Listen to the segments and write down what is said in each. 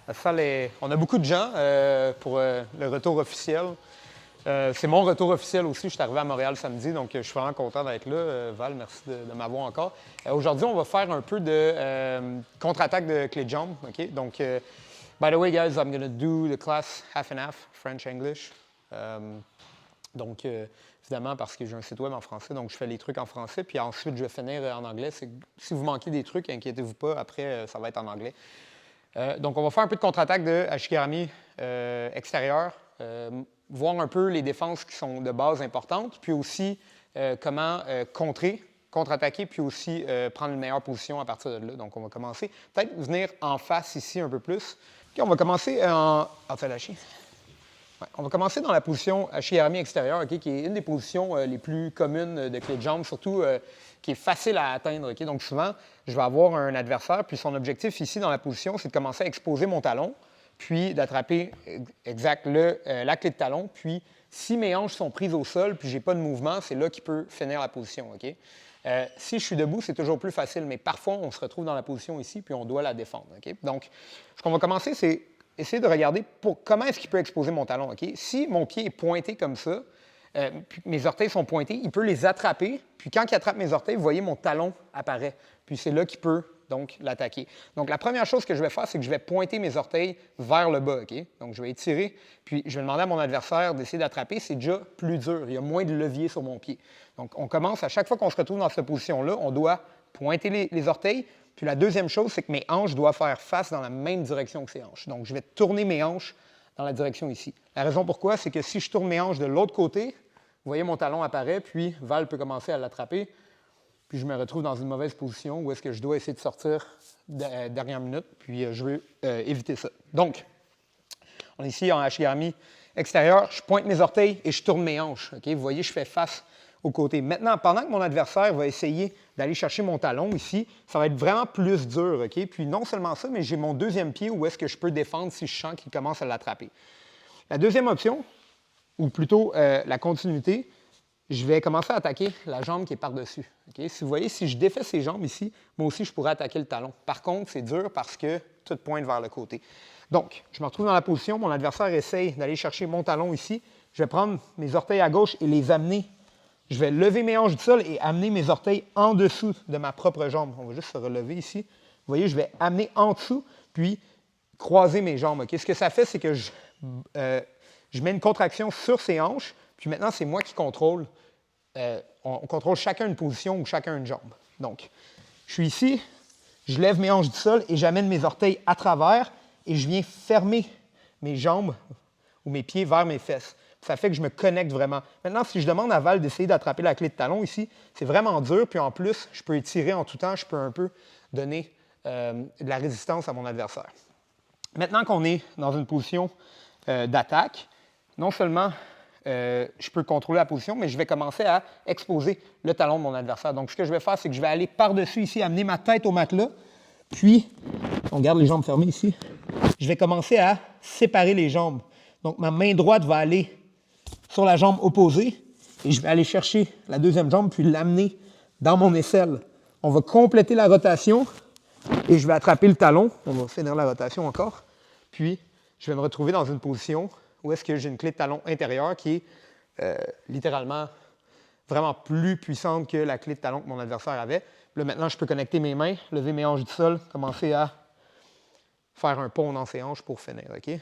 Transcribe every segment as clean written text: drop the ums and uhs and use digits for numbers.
La salle on a beaucoup de gens pour le retour officiel. C'est mon retour officiel aussi. Je suis arrivé à Montréal samedi, donc je suis vraiment content d'être là. Val, merci de m'avoir encore. Aujourd'hui, on va faire un peu de contre-attaque de clé de jambe. Okay? Donc, by the way, guys, I'm going to do the class half and half, French-English. Donc, évidemment, parce que j'ai un site web en français, donc je fais les trucs en français, puis ensuite, je vais finir en anglais. Si vous manquez des trucs, inquiétez-vous pas, après, ça va être en anglais. Donc, on va faire un peu de contre-attaque de Ashigarami extérieur, voir un peu les défenses qui sont de base importantes, puis aussi comment contre-attaquer, puis aussi prendre une meilleure position à partir de là. Donc, on va commencer. Peut-être venir en face ici un peu plus. Puis, on va commencer en... On va commencer dans la position Ashigarami extérieur, okay, qui est une des positions les plus communes de clé de jambe, surtout qui est facile à atteindre. Okay? Donc souvent, je vais avoir un adversaire, puis son objectif ici dans la position, c'est de commencer à exposer mon talon, puis d'attraper la clé de talon. Puis si mes hanches sont prises au sol, puis je n'ai pas de mouvement, c'est là qu'il peut finir la position. Okay? Si je suis debout, c'est toujours plus facile, mais parfois, on se retrouve dans la position ici, puis on doit la défendre. Okay? Donc, ce qu'on va commencer, c'est essayer de regarder comment est-ce qu'il peut exposer mon talon. Okay? Si mon pied est pointé comme ça, puis mes orteils sont pointés, il peut les attraper. Puis quand il attrape mes orteils, vous voyez, mon talon apparaît. Puis c'est là qu'il peut donc l'attaquer. Donc la première chose que je vais faire, c'est que je vais pointer mes orteils vers le bas. Okay? Donc je vais étirer, puis je vais demander à mon adversaire d'essayer d'attraper. C'est déjà plus dur. Il y a moins de levier sur mon pied. Donc on commence, à chaque fois qu'on se retrouve dans cette position-là, on doit pointer les orteils. Puis la deuxième chose, c'est que mes hanches doivent faire face dans la même direction que ces hanches. Donc, je vais tourner mes hanches dans la direction ici. La raison pourquoi, c'est que si je tourne mes hanches de l'autre côté, vous voyez, mon talon apparaît, puis Val peut commencer à l'attraper, puis je me retrouve dans une mauvaise position où est-ce que je dois essayer de sortir dernière minute, puis je veux éviter ça. Donc, on est ici en Ashigarami extérieur, je pointe mes orteils et je tourne mes hanches. Okay? Vous voyez, je fais face au côté. Maintenant, pendant que mon adversaire va essayer d'aller chercher mon talon ici, ça va être vraiment plus dur. Okay? Puis non seulement ça, mais j'ai mon deuxième pied où est-ce que je peux défendre si je sens qu'il commence à l'attraper. La deuxième option, ou plutôt la continuité, je vais commencer à attaquer la jambe qui est par-dessus. Okay? Si vous voyez, si je défais ces jambes ici, moi aussi, je pourrais attaquer le talon. Par contre, c'est dur parce que tout pointe vers le côté. Donc, je me retrouve dans la position, mon adversaire essaye d'aller chercher mon talon ici. Je vais prendre mes orteils à gauche et les amener. Je vais lever mes hanches du sol et amener mes orteils en dessous de ma propre jambe. On va juste se relever ici. Vous voyez, je vais amener en dessous, puis croiser mes jambes. Okay? Ce que ça fait, c'est que je mets une contraction sur ces hanches, puis maintenant, c'est moi qui contrôle. On contrôle chacun une position ou chacun une jambe. Donc, je suis ici, je lève mes hanches du sol et j'amène mes orteils à travers et je viens fermer mes jambes ou mes pieds vers mes fesses. Ça fait que je me connecte vraiment. Maintenant, si je demande à Val d'essayer d'attraper la clé de talon ici, c'est vraiment dur. Puis en plus, je peux étirer en tout temps. Je peux un peu donner de la résistance à mon adversaire. Maintenant qu'on est dans une position d'attaque, non seulement je peux contrôler la position, mais je vais commencer à exposer le talon de mon adversaire. Donc, ce que je vais faire, c'est que je vais aller par-dessus ici, amener ma tête au matelas. Puis, on garde les jambes fermées ici. Je vais commencer à séparer les jambes. Donc, ma main droite va aller sur la jambe opposée et je vais aller chercher la deuxième jambe puis l'amener dans mon aisselle. On va compléter la rotation et je vais attraper le talon. On va finir la rotation encore. Puis, je vais me retrouver dans une position où est-ce que j'ai une clé de talon intérieure qui est littéralement vraiment plus puissante que la clé de talon que mon adversaire avait. Puis là, maintenant, je peux connecter mes mains, lever mes hanches du sol, commencer à faire un pont dans ses hanches pour finir. Okay?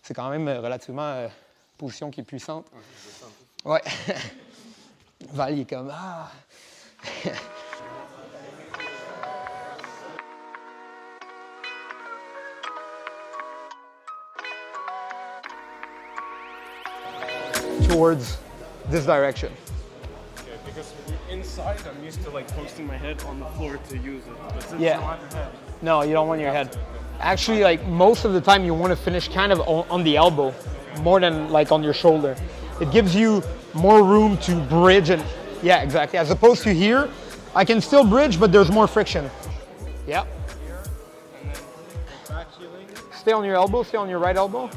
C'est quand même relativement position qui est puissante. Ouais. Val, il est comme ah. Towards this direction. Okay, because inside I'm used to like posting my head on the floor to use it. But since Yeah. you don't have your head. No, you don't want your head. Actually, like most of the time, you want to finish kind of on the elbow, more than like on your shoulder. It gives you more room to bridge and yeah, exactly. As opposed to here, I can still bridge, but there's more friction. Yeah. Here, and then back heeling. Stay on your elbow. Stay on your right elbow.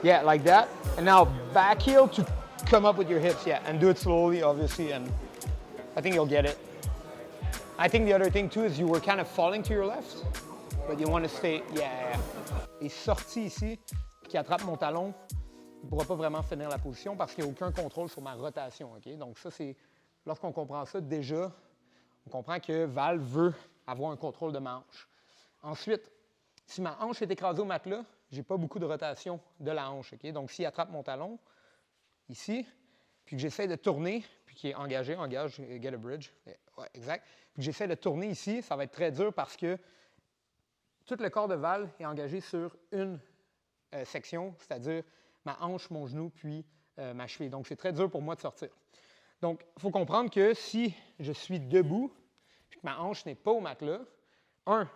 Yeah, like that. And now back heel to come up with your hips. Yeah, and do it slowly, obviously, and I think you'll get it. I think the other thing too is you were kind of falling to your left. But you want to stay, yeah. Et sorti ici, qui attrape mon talon, il ne pourra pas vraiment finir la position parce qu'il n'y a aucun contrôle sur ma rotation. Okay? Donc ça, c'est, lorsqu'on comprend ça, déjà, on comprend que Val veut avoir un contrôle de ma hanche. Ensuite, si ma hanche est écrasée au matelas, je n'ai pas beaucoup de rotation de la hanche. Okay? Donc s'il attrape mon talon, ici, puis que j'essaie de tourner, puis qu'il est engagé, engage, get a bridge, ouais, exact, puis que j'essaie de tourner ici, ça va être très dur parce que tout le corps de Val est engagé sur une section, c'est-à-dire ma hanche, mon genou, puis ma cheville. Donc, c'est très dur pour moi de sortir. Donc, il faut comprendre que si je suis debout, puis que ma hanche n'est pas au matelas,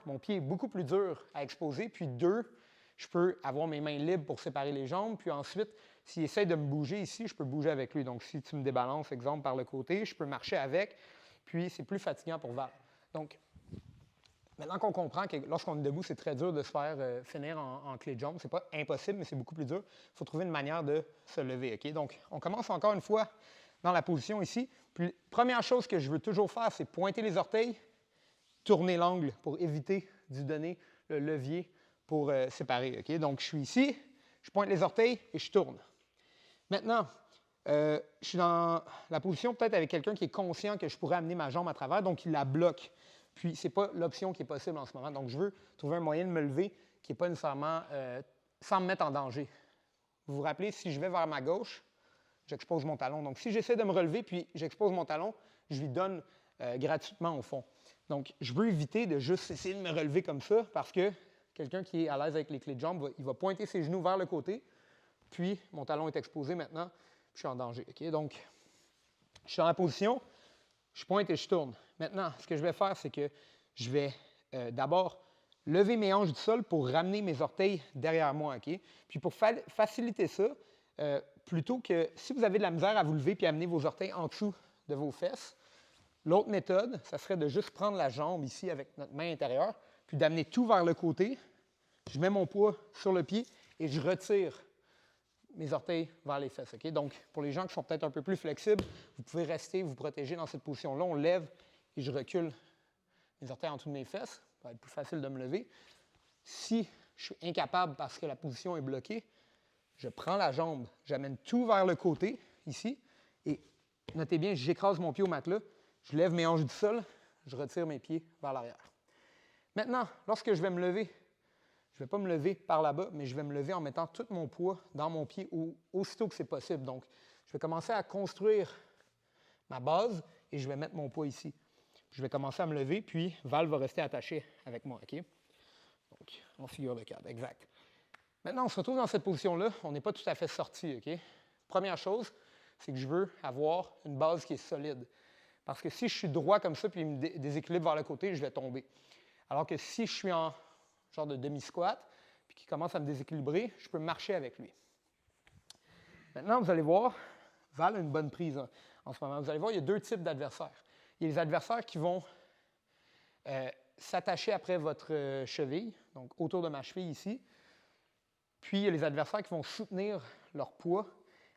mon pied est beaucoup plus dur à exposer, puis deux, je peux avoir mes mains libres pour séparer les jambes, puis ensuite, s'il essaie de me bouger ici, je peux bouger avec lui. Donc, si tu me débalances, exemple, par le côté, je peux marcher avec, puis c'est plus fatigant pour Val. Donc, maintenant qu'on comprend que lorsqu'on est debout, c'est très dur de se faire finir en clé de jambe. Ce n'est pas impossible, mais c'est beaucoup plus dur. Il faut trouver une manière de se lever. Okay? Donc, on commence encore une fois dans la position ici. Puis, première chose que je veux toujours faire, c'est pointer les orteils, tourner l'angle pour éviter d'y donner le levier pour séparer. Okay? Donc, je suis ici, je pointe les orteils et je tourne. Maintenant, je suis dans la position peut-être avec quelqu'un qui est conscient que je pourrais amener ma jambe à travers, donc il la bloque. Puis, ce n'est pas l'option qui est possible en ce moment. Donc, je veux trouver un moyen de me lever qui n'est pas nécessairement sans me mettre en danger. Vous vous rappelez, si je vais vers ma gauche, j'expose mon talon. Donc, si j'essaie de me relever puis j'expose mon talon, je lui donne gratuitement au fond. Donc, je veux éviter de juste essayer de me relever comme ça parce que quelqu'un qui est à l'aise avec les clés de jambes, il va pointer ses genoux vers le côté, puis mon talon est exposé maintenant, puis je suis en danger. Okay? Donc, je suis dans la position, je pointe et je tourne. Maintenant, ce que je vais faire, c'est que je vais d'abord lever mes hanches du sol pour ramener mes orteils derrière moi. Okay? Puis pour faciliter ça, plutôt que si vous avez de la misère à vous lever puis amener vos orteils en dessous de vos fesses, l'autre méthode, ça serait de juste prendre la jambe ici avec notre main intérieure, puis d'amener tout vers le côté. Je mets mon poids sur le pied et je retire mes orteils vers les fesses. Okay? Donc, pour les gens qui sont peut-être un peu plus flexibles, vous pouvez rester, vous protéger dans cette position-là. On lève et je recule mes orteils en dessous de mes fesses. Ça va être plus facile de me lever. Si je suis incapable parce que la position est bloquée, je prends la jambe, j'amène tout vers le côté, ici, et notez bien, j'écrase mon pied au matelas, je lève mes hanches du sol, je retire mes pieds vers l'arrière. Maintenant, lorsque je vais me lever, je ne vais pas me lever par là-bas, mais je vais me lever en mettant tout mon poids dans mon pied aussitôt que c'est possible. Donc, je vais commencer à construire ma base et je vais mettre mon poids ici. Je vais commencer à me lever, puis Val va rester attaché avec moi. Okay? Donc, on figure le cadre, exact. Maintenant, on se retrouve dans cette position-là. On n'est pas tout à fait sorti. Okay? Première chose, c'est que je veux avoir une base qui est solide. Parce que si je suis droit comme ça, puis il me déséquilibre vers le côté, je vais tomber. Alors que si je suis en genre de demi-squat, puis qu'il commence à me déséquilibrer, je peux marcher avec lui. Maintenant, vous allez voir, Val a une bonne prise en ce moment. Vous allez voir, il y a deux types d'adversaires. Il y a les adversaires qui vont s'attacher après votre cheville, donc autour de ma cheville ici. Puis, il y a les adversaires qui vont soutenir leur poids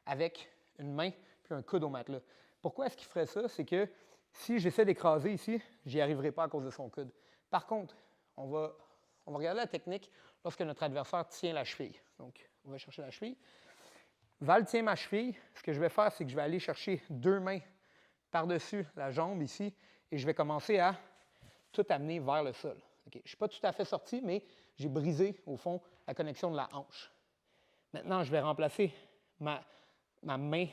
avec une main puis un coude au matelas. Pourquoi est-ce qu'il ferait ça? C'est que si j'essaie d'écraser ici, je n'y arriverai pas à cause de son coude. Par contre, on va regarder la technique lorsque notre adversaire tient la cheville. Donc, on va chercher la cheville. Val tient ma cheville. Ce que je vais faire, c'est que je vais aller chercher deux mains par-dessus la jambe ici et je vais commencer à tout amener vers le sol. Okay. Je ne suis pas tout à fait sorti, mais j'ai brisé, au fond, la connexion de la hanche. Maintenant, je vais remplacer ma main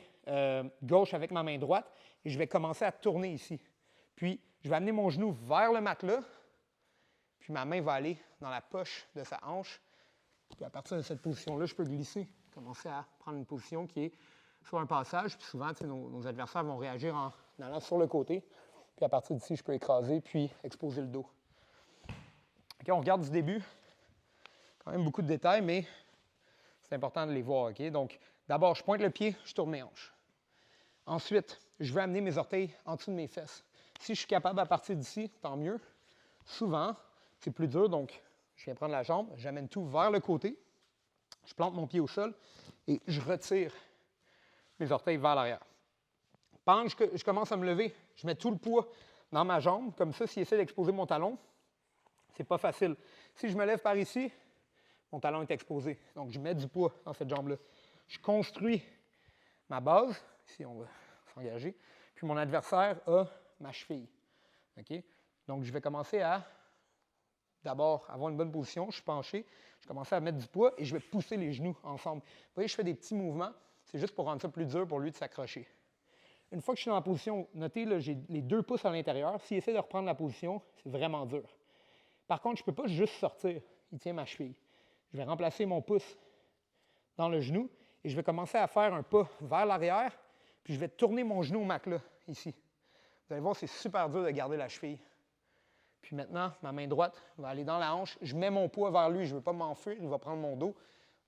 gauche avec ma main droite et je vais commencer à tourner ici. Puis, je vais amener mon genou vers le matelas, puis ma main va aller dans la poche de sa hanche. Puis à partir de cette position-là, je peux glisser, commencer à prendre une position qui est sur un passage. Puis souvent, nos adversaires vont réagir en allant sur le côté. Puis à partir d'ici, je peux écraser puis exposer le dos. Okay, on regarde du début. Quand même beaucoup de détails, mais c'est important de les voir. Okay? Donc, d'abord, je pointe le pied, je tourne mes hanches. Ensuite, je vais amener mes orteils en dessous de mes fesses. Si je suis capable à partir d'ici, tant mieux. Souvent, c'est plus dur, donc je viens prendre la jambe, j'amène tout vers le côté, je plante mon pied au sol et je retire mes orteils vers l'arrière. Pendant que je commence à me lever, je mets tout le poids dans ma jambe, comme ça, s'il essaie d'exposer mon talon, c'est pas facile. Si je me lève par ici, mon talon est exposé. Donc, je mets du poids dans cette jambe-là. Je construis ma base. Ici, on va s'engager. Puis, mon adversaire a ma cheville. OK? Donc, je vais commencer à, d'abord, avoir une bonne position. Je suis penché. Je commence à mettre du poids et je vais pousser les genoux ensemble. Vous voyez, je fais des petits mouvements. C'est juste pour rendre ça plus dur pour lui de s'accrocher. Une fois que je suis dans la position, notez, là, j'ai les 2 pouces à l'intérieur. S'il essaie de reprendre la position, c'est vraiment dur. Par contre, je ne peux pas juste sortir. Il tient ma cheville. Je vais remplacer mon pouce dans le genou et je vais commencer à faire un pas vers l'arrière, puis je vais tourner mon genou au matelas, ici. Vous allez voir, c'est super dur de garder la cheville. Puis maintenant, ma main droite va aller dans la hanche. Je mets mon poids vers lui. Je ne veux pas m'enfuir. Il va prendre mon dos.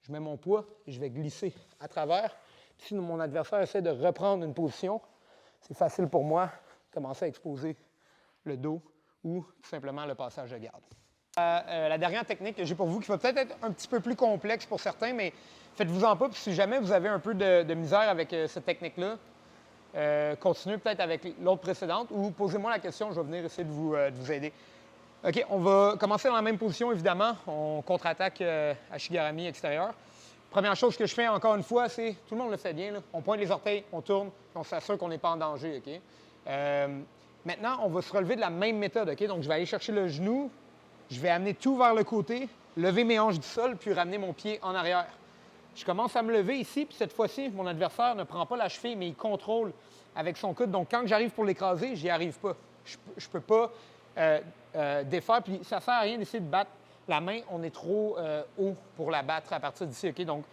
Je mets mon poids et je vais glisser à travers. Puis si mon adversaire essaie de reprendre une position, c'est facile pour moi de commencer à exposer le dos ou tout simplement le passage de garde. La dernière technique que j'ai pour vous, qui va peut-être être un petit peu plus complexe pour certains, mais faites-vous-en pas. Puis si jamais vous avez un peu de misère avec cette technique-là, continuez peut-être avec l'autre précédente ou posez-moi la question, je vais venir essayer de vous aider. OK, on va commencer dans la même position, évidemment. On contre-attaque à Shigarami extérieur. Première chose que je fais, encore une fois, c'est, tout le monde le fait bien, là, on pointe les orteils, on tourne, puis on s'assure qu'on n'est pas en danger. OK? Maintenant, on va se relever de la même méthode. OK? Donc, je vais aller chercher le genou, je vais amener tout vers le côté, lever mes hanches du sol, puis ramener mon pied en arrière. Je commence à me lever ici, puis cette fois-ci, mon adversaire ne prend pas la cheville, mais il contrôle avec son coude. Donc, quand j'arrive pour l'écraser, j'y arrive pas. Je ne peux pas défaire, puis ça ne sert à rien d'essayer de battre la main. On est trop haut pour la battre à partir d'ici. OK? Donc,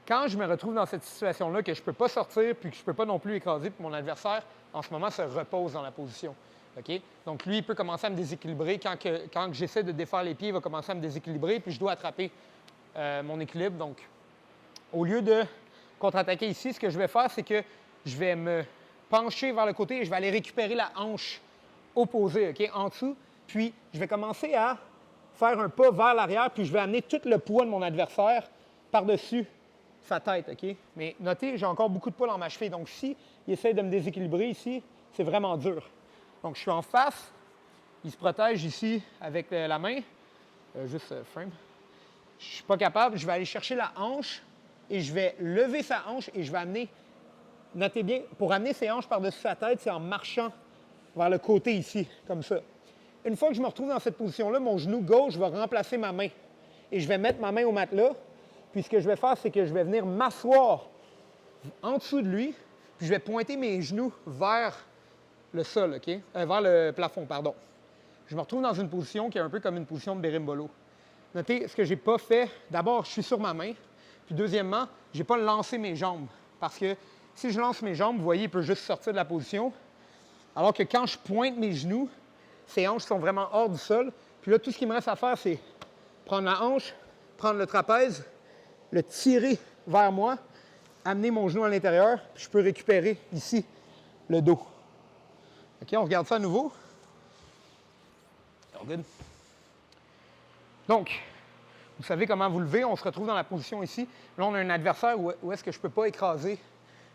quand je me retrouve dans cette situation-là, que je ne peux pas sortir, puis que je ne peux pas non plus écraser, puis mon adversaire, en ce moment, se repose dans la position. OK? Donc, lui, il peut commencer à me déséquilibrer. Quand j'essaie de défaire les pieds, il va commencer à me déséquilibrer, puis je dois attraper mon équilibre. Donc, au lieu de contre-attaquer ici, ce que je vais faire, c'est que je vais me pencher vers le côté et je vais aller récupérer la hanche opposée, OK, en dessous. Puis, je vais commencer à faire un pas vers l'arrière, puis je vais amener tout le poids de mon adversaire par-dessus sa tête, OK? Mais notez, j'ai encore beaucoup de poids dans ma cheville. Donc, si il essaie de me déséquilibrer ici, c'est vraiment dur. Donc, je suis en face. Il se protège ici avec la main. Juste frame. Je ne suis pas capable. Je vais aller chercher la hanche et je vais lever sa hanche et je vais amener, notez bien, pour amener ses hanches par-dessus sa tête, c'est en marchant vers le côté ici, comme ça. Une fois que je me retrouve dans cette position-là, mon genou gauche va remplacer ma main. Et je vais mettre ma main au matelas. Puis ce que je vais faire, c'est que je vais venir m'asseoir en dessous de lui, puis je vais pointer mes genoux vers le sol, OK? Vers le plafond, pardon. Je me retrouve dans une position qui est un peu comme une position de berimbolo. Notez, ce que je n'ai pas fait, d'abord, je suis sur ma main. Puis deuxièmement, je n'ai pas lancé mes jambes. Parce que si je lance mes jambes, vous voyez, il peut juste sortir de la position. Alors que quand je pointe mes genoux, ces hanches sont vraiment hors du sol. Puis là, tout ce qu'il me reste à faire, c'est prendre la hanche, prendre le trapèze, le tirer vers moi, amener mon genou à l'intérieur, puis je peux récupérer ici le dos. OK, on regarde ça à nouveau. All good. Donc, vous savez comment vous levez. On se retrouve dans la position ici. Là, on a un adversaire où est-ce que je ne peux pas écraser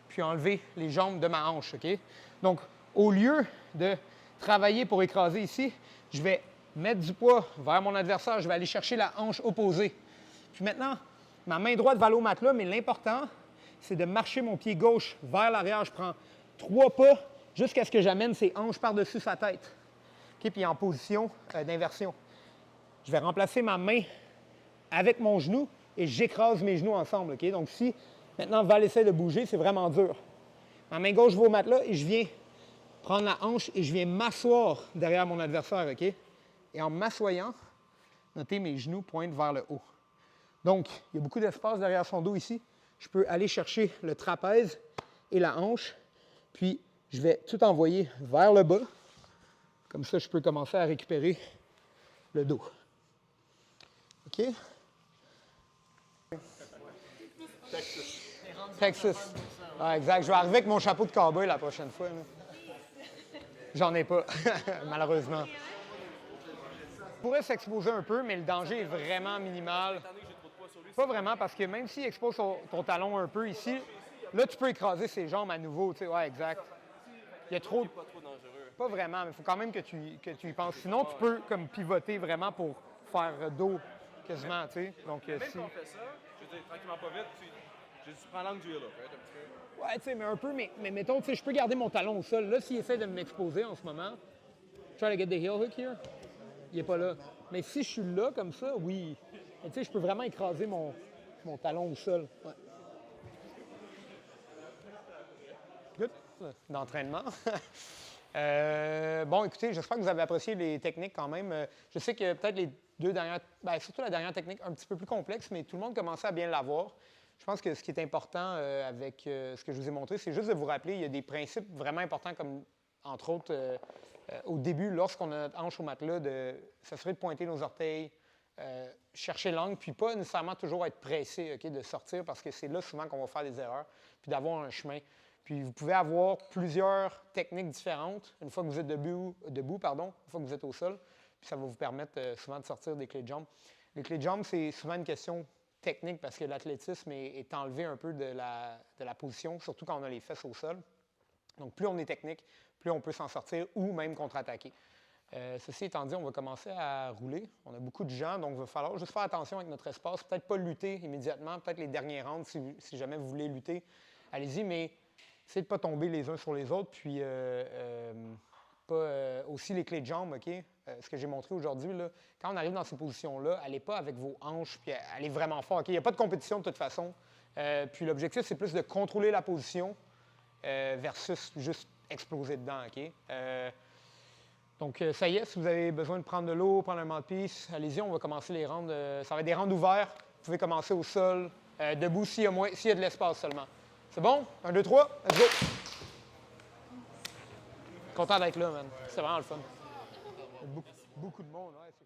puis enlever les jambes de ma hanche. OK? Donc, au lieu de travailler pour écraser ici, je vais mettre du poids vers mon adversaire. Je vais aller chercher la hanche opposée. Puis maintenant, ma main droite va aller au matelas, mais l'important, c'est de marcher mon pied gauche vers l'arrière. Je prends 3 pas jusqu'à ce que j'amène ses hanches par-dessus sa tête. OK? Puis en position d'inversion. Je vais remplacer ma main avec mon genou et j'écrase mes genoux ensemble. OK? Donc si maintenant Val essaie de bouger, c'est vraiment dur. Ma main gauche va au matelas et je viens prendre la hanche et je viens m'asseoir derrière mon adversaire. OK? Et en m'assoyant, notez, mes genoux pointent vers le haut. Donc, il y a beaucoup d'espace derrière son dos ici. Je peux aller chercher le trapèze et la hanche, puis je vais tout envoyer vers le bas. Comme ça, je peux commencer à récupérer le dos. OK? Texas. Ah, exact. Je vais arriver avec mon chapeau de cowboy la prochaine fois. J'en ai pas, malheureusement. Il pourrait s'exposer un peu, mais le danger est vraiment minimal. Pas vraiment, parce que même s'il expose ton talon un peu ici, là, tu peux écraser ses jambes à nouveau. Tu sais, ouais, exact. Il y a trop... Pas trop dangereux. Pas vraiment, mais il faut quand même que tu y penses. Sinon, tu peux comme pivoter vraiment pour faire dos quasiment, tu sais. Donc, Même si... quand on fait ça, je veux dire, tranquillement pas vite, tu prends l'angle du halo, right, un petit peu. Ouais, tu sais, mais un peu, mais mettons, tu sais, je peux garder mon talon au sol. Là, s'il essaie de m'exposer en ce moment, try to get the heel hook here, il est pas là. Mais si je suis là, comme ça, oui. Mais tu sais, je peux vraiment écraser mon talon au sol. Ouais. Good. D'entraînement. Bon, écoutez, j'espère que vous avez apprécié les techniques quand même. Je sais que peut-être les deux dernières, surtout la dernière technique, un petit peu plus complexe, mais tout le monde commençait à bien l'avoir. Je pense que ce qui est important avec ce que je vous ai montré, c'est juste de vous rappeler, il y a des principes vraiment importants comme, entre autres, au début, lorsqu'on a notre hanche au matelas, de s'assurer de pointer nos orteils, chercher l'angle, puis pas nécessairement toujours être pressé, OK, de sortir, parce que c'est là souvent qu'on va faire des erreurs, puis d'avoir un chemin. Puis vous pouvez avoir plusieurs techniques différentes une fois que vous êtes debout, une fois que vous êtes au sol, puis ça va vous permettre souvent de sortir des clés de jambes. Les clés de jambes, c'est souvent une question technique parce que l'athlétisme est enlevé un peu de la position, surtout quand on a les fesses au sol. Donc, plus on est technique, plus on peut s'en sortir ou même contre-attaquer. Ceci étant dit, on va commencer à rouler. On a beaucoup de gens, donc il va falloir juste faire attention avec notre espace. Peut-être pas lutter immédiatement, peut-être les derniers rounds, si jamais vous voulez lutter, allez-y, mais essayez de ne pas tomber les uns sur les autres. Puis, aussi les clés de jambes, OK? Ce que j'ai montré aujourd'hui, là, quand on arrive dans ces positions-là, allez pas avec vos hanches, puis allez vraiment fort, OK? Il n'y a pas de compétition de toute façon. Puis l'objectif, c'est plus de contrôler la position versus juste exploser dedans, OK? Donc, ça y est, si vous avez besoin de prendre de l'eau, prendre un mouthpiece, allez-y, on va commencer les rounds. Ça va être des rounds ouverts. Vous pouvez commencer au sol, debout s'il y a de l'espace seulement. C'est bon? 1, 2, 3, let's go! Content d'être là, man. C'est vraiment le fun. Beaucoup de monde, ouais.